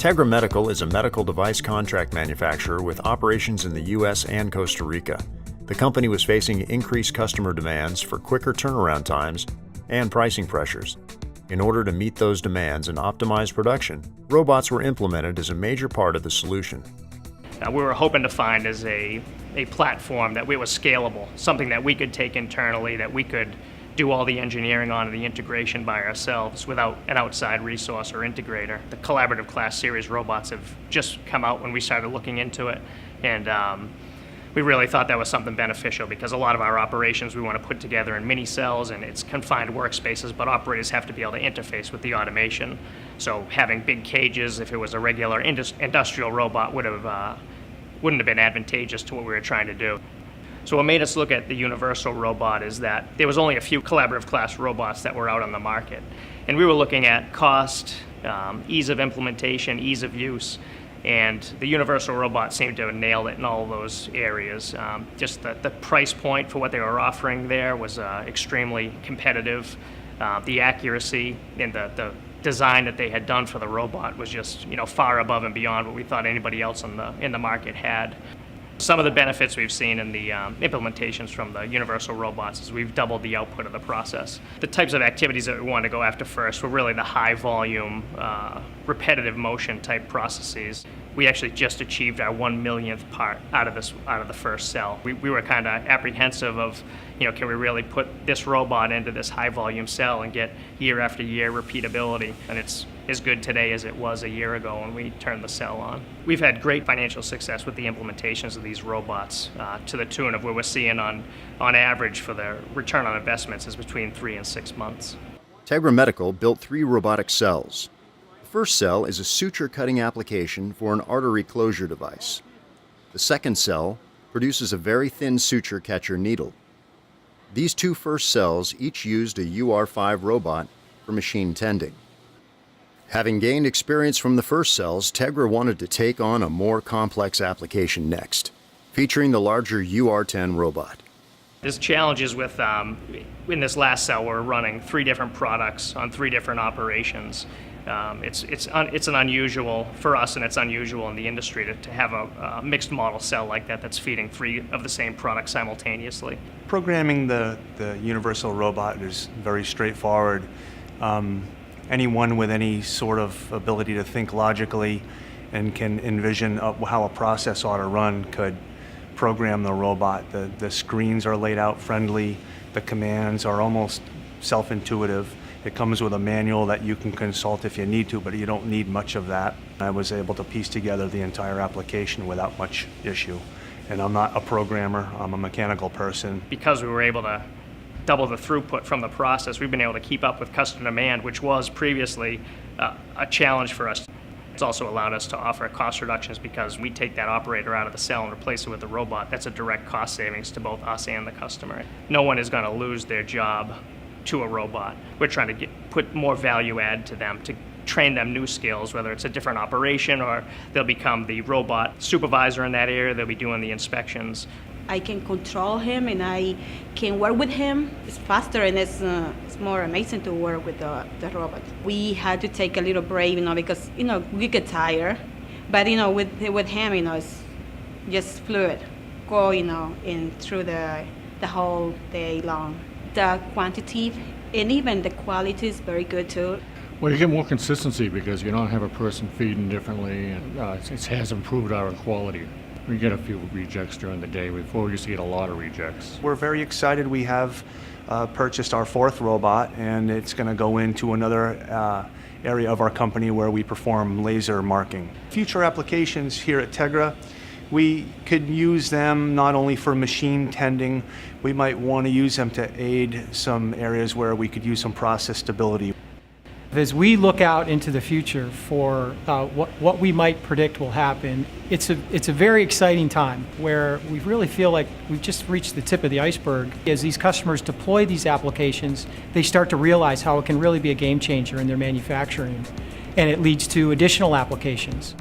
Tegra Medical is a medical device contract manufacturer with operations in the U.S. and Costa Rica. The company was facing increased customer demands for quicker turnaround times and pricing pressures. In order to meet those demands and optimize production, robots were implemented as a major part of the solution. We were hoping to find as a platform that was scalable, something that we could take internally, that we could do all the engineering on and the integration by ourselves without an outside resource or integrator. The collaborative class series robots have just come out when we started looking into it, and we really thought that was something beneficial because a lot of our operations we want to put together in mini cells and it's confined workspaces, but operators have to be able to interface with the automation. So having big cages, if it was a regular industrial robot, wouldn't have been advantageous to what we were trying to do. So what made us look at the universal robot is that there was only a few collaborative class robots that were out on the market. And we were looking at cost, ease of implementation, ease of use, and the universal robot seemed to have nailed it in all of those areas. Just the price point for what they were offering there was extremely competitive. The accuracy and the design that they had done for the robot was just far above and beyond what we thought anybody else in the market had. Some of the benefits we've seen in the implementations from the universal robots is we've doubled the output of the process. The types of activities that we wanted to go after first were really the high volume, repetitive motion type processes. We actually just achieved our 1/1,000,000th part out of the first cell. We were kind of apprehensive of, can we really put this robot into this high volume cell and get year after year repeatability? And it's as good today as it was a year ago when we turned the cell on. We've had great financial success with the implementations of these robots to the tune of where we're seeing on average for the return on investments is between 3 and 6 months. Tegra Medical built 3 robotic cells. The first cell is a suture cutting application for an artery closure device. The second cell produces a very thin suture catcher needle. These 2 first cells each used a UR5 robot for machine tending. Having gained experience from the first cells, Tegra wanted to take on a more complex application next, featuring the larger UR10 robot. There's challenges with, in this last cell, we're running 3 different products on 3 different operations. It's an unusual, for us, and it's unusual in the industry to have a mixed model cell like that that's feeding 3 of the same product simultaneously. Programming the universal robot is very straightforward. Anyone with any sort of ability to think logically and can envision how a process ought to run could program the robot. The screens are laid out friendly, the commands are almost self-intuitive. It comes with a manual that you can consult if you need to, but you don't need much of that. I was able to piece together the entire application without much issue. And I'm not a programmer, I'm a mechanical person. Because we were able to double the throughput from the process, we've been able to keep up with customer demand, which was previously a challenge for us. It's also allowed us to offer cost reductions because we take that operator out of the cell and replace it with a robot. That's a direct cost savings to both us and the customer. No one is going to lose their job to a robot. We're trying to put more value add to them, to train them new skills, whether it's a different operation or they'll become the robot supervisor in that area, they'll be doing the inspections. I can control him and I can work with him. It's faster and it's more amazing to work with the robot. We had to take a little break, because we get tired, but with him, it's just fluid, go in through the whole day long. The quantity and even the quality is very good too. Well, you get more consistency because you don't have a person feeding differently, and it has improved our quality. We get a few rejects during the day. Before we used to get a lot of rejects. We're very excited. We have purchased our 4th robot, and it's going to go into another area of our company where we perform laser marking. Future applications here at Tegra, we could use them not only for machine tending, we might want to use them to aid some areas where we could use some process stability. As we look out into the future for what we might predict will happen, it's a very exciting time where we really feel like we've just reached the tip of the iceberg. As these customers deploy these applications, they start to realize how it can really be a game changer in their manufacturing, and it leads to additional applications.